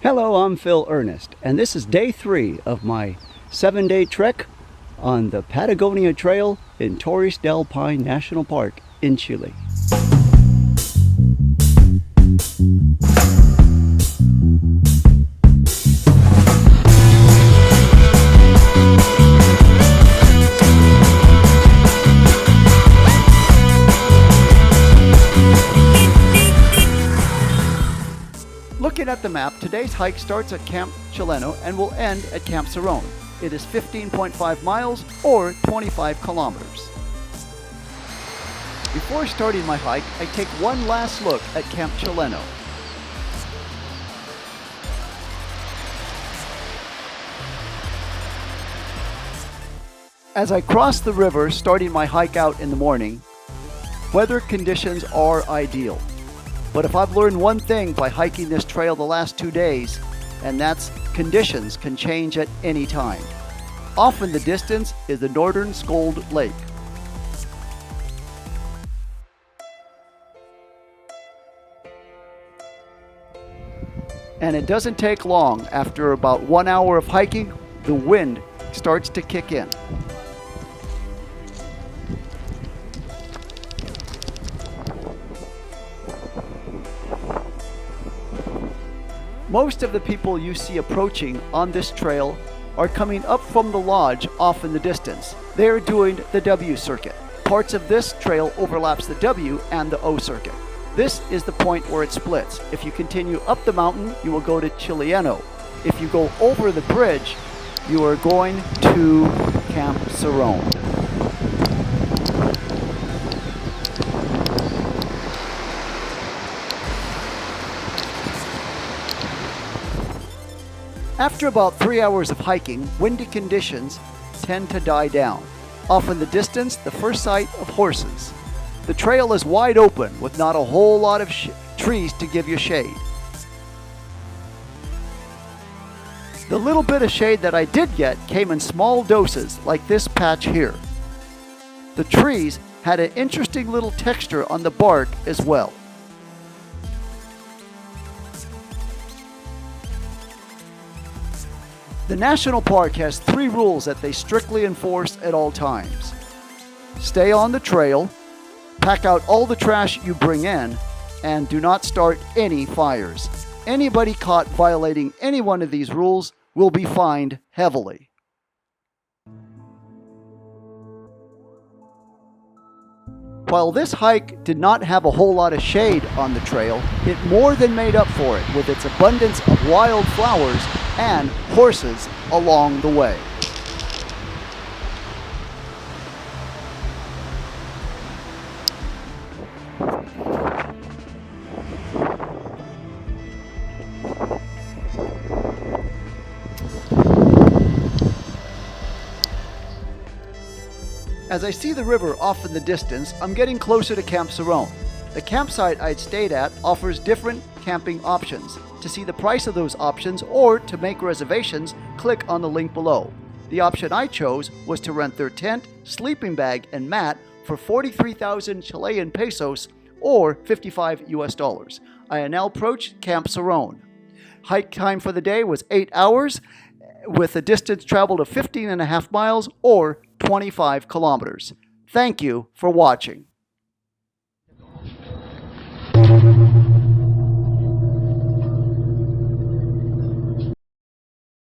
Hello, I'm Phil Ernest, and this is day 3 of my 7-day trek on the Patagonia Trail in Torres del Paine National Park in Chile. Looking at the map, today's hike starts at Camp Chileno and will end at Camp Cerrone. It is 15.5 miles or 25 kilometers. Before starting my hike, I take one last look at Camp Chileno. As I cross the river starting my hike out in the morning, weather conditions are ideal. But if I've learned one thing by hiking this trail the last 2 days, and that's conditions can change at any time. Off in the distance is the Northern Scold Lake. And it doesn't take long. After about 1 hour of hiking, the wind starts to kick in. Most of the people you see approaching on this trail are coming up from the lodge off in the distance. They are doing the W circuit. Parts of this trail overlaps the W and the O circuit. This is the point where it splits. If you continue up the mountain, you will go to Chileno. If you go over the bridge, you are going to Camp Cerrone. After about 3 hours of hiking, windy conditions tend to die down. Off in the distance, the first sight of horses. The trail is wide open with not a whole lot of trees to give you shade. The little bit of shade that I did get came in small doses like this patch here. The trees had an interesting little texture on the bark as well. The national park has 3 rules that they strictly enforce at all times. Stay on the trail, pack out all the trash you bring in, and do not start any fires. Anybody caught violating any one of these rules will be fined heavily. While this hike did not have a whole lot of shade on the trail, it more than made up for it with its abundance of wild flowers and horses along the way. As I see the river off in the distance, I'm getting closer to Camp Cerrone. The campsite I'd stayed at offers different camping options. To see the price of those options or to make reservations, click on the link below. The option I chose was to rent their tent, sleeping bag, and mat for 43,000 Chilean pesos or $55 US. I now approach Camp Cerrone. Hike time for the day was 8 hours with a distance traveled of 15.5 miles or 25 kilometers. Thank you for watching.